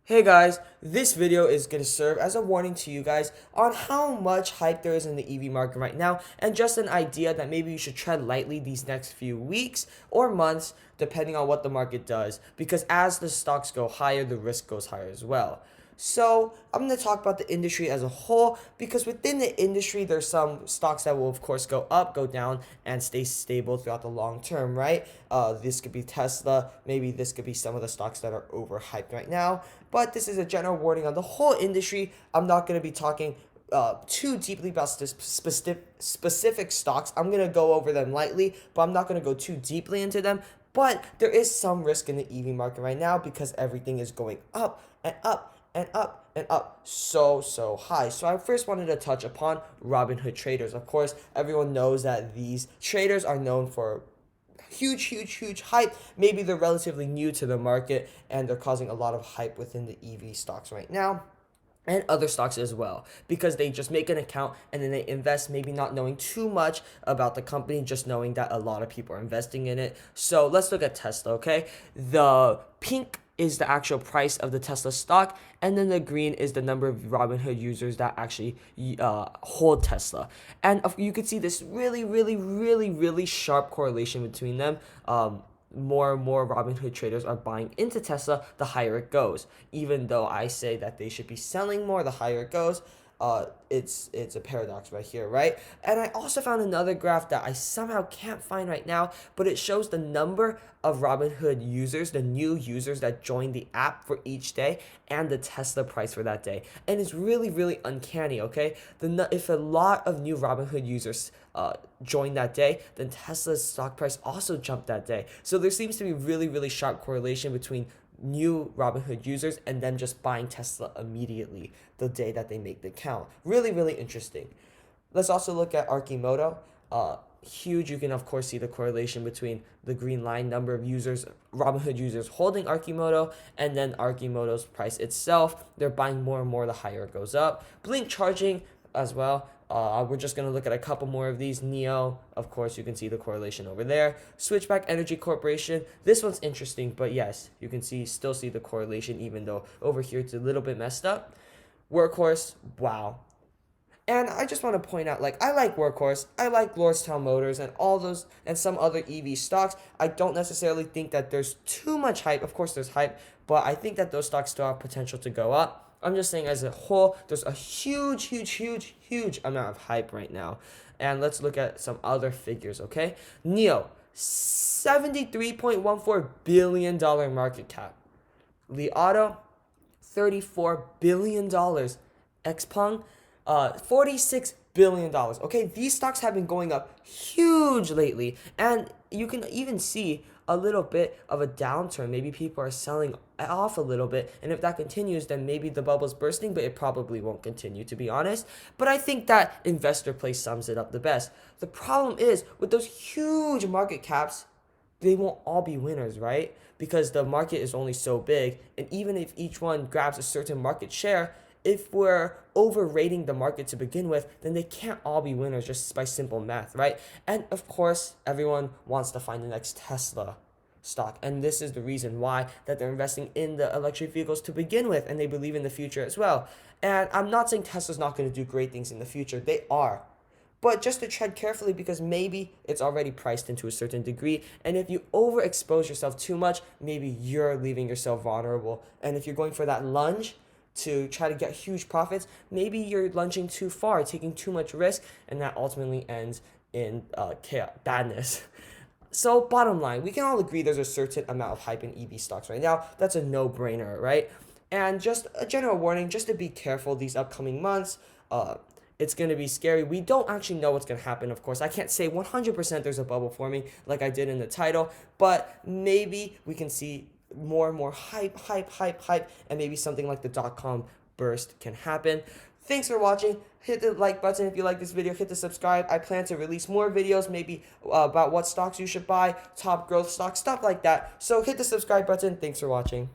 Hey guys, this video is going to serve as a warning to you guys on how much hype there is in the EV market right now and just an idea that maybe you should tread lightly these next few weeks or months depending on what the market does, because as the stocks go higher, the risk goes higher as well. So I'm going to talk about the industry as a whole, because within the industry there's some stocks that will of course go up, go down, and stay stable throughout the long term, right? This could be Tesla, maybe this could be some of the stocks that are overhyped right now, but this is a general warning on the whole industry. I'm not going to be talking too deeply about specific stocks. I'm going to go over them lightly, but I'm not going to go too deeply into them. But there is some risk in the EV market right now because everything is going up and up and up and up so high. So I first wanted to touch upon Robinhood traders. Of course, everyone knows that these traders are known for huge hype. Maybe they're relatively new to the market and they're causing a lot of hype within the EV stocks right now and other stocks as well, because they just make an account and then they invest, maybe not knowing too much about the company, just knowing that a lot of people are investing in it. So let's look at Tesla. Okay, the pink is the actual price of the Tesla stock, and then the green is the number of Robinhood users that actually hold Tesla. And you could see this really sharp correlation between them. More and more Robinhood traders are buying into Tesla, the higher it goes. Even though I say that they should be selling more, the higher it goes. It's a paradox right here, right? And I also found another graph that I somehow can't find right now, but it shows the number of Robinhood users, the new users that join the app for each day, and the Tesla price for that day. And it's really uncanny, okay? If a lot of new Robinhood users join that day, then Tesla's stock price also jumped that day. So there seems to be really sharp correlation between new Robinhood users and them just buying Tesla immediately the day that they make the account. Really interesting. Let's also look at Aimoto. Huge. You can of course see the correlation between the green line, number of users, Robinhood users holding Aimoto, and then Aimoto's price itself. They're buying more and more the higher it goes up. Blink charging as well. We're just going to look at a couple more of these. Neo, of course, you can see the correlation over there. Switchback Energy Corporation. This one's interesting, but yes, you can still see the correlation, even though over here it's a little bit messed up. Workhorse, wow. And I just want to point out, I like Workhorse, I like Lordstown Motors, and all those, and some other EV stocks. I don't necessarily think that there's too much hype. Of course, there's hype, but I think that those stocks still have potential to go up. I'm just saying as a whole, there's a huge amount of hype right now. And let's look at some other figures, okay? Neo, $73.14 billion market cap. Li Auto, $34 billion. Xpeng, $46 billion. Okay, these stocks have been going up huge lately, and you can even see a little bit of a downturn. Maybe people are selling off a little bit, and if that continues, then maybe the bubble's bursting, but it probably won't continue, to be honest. But I think that Investor Place sums it up the best. The problem is, with those huge market caps, they won't all be winners, right? Because the market is only so big, and even if each one grabs a certain market share, if we're overrating the market to begin with, then they can't all be winners just by simple math, right? And of course, everyone wants to find the next Tesla stock, and this is the reason why that they're investing in the electric vehicles to begin with, and they believe in the future as well. And I'm not saying Tesla's not going to do great things in the future. They are. But just to tread carefully, because maybe it's already priced into a certain degree, and if you overexpose yourself too much, maybe you're leaving yourself vulnerable. And if you're going for that lunge to try to get huge profits, maybe you're lunging too far, taking too much risk, and that ultimately ends in chaos, badness. So bottom line, we can all agree there's a certain amount of hype in EV stocks right now. That's a no-brainer, right? And just a general warning, just to be careful these upcoming months. It's going to be scary. We don't actually know what's going to happen, of course. I can't say 100% there's a bubble forming like I did in the title, but maybe we can see more and more hype, and maybe something like the dot-com burst can happen. Thanks for watching. Hit the like button if you like this video. Hit the subscribe. I plan to release more videos, maybe about what stocks you should buy, top growth stocks, stuff like that. So hit the subscribe button. Thanks for watching.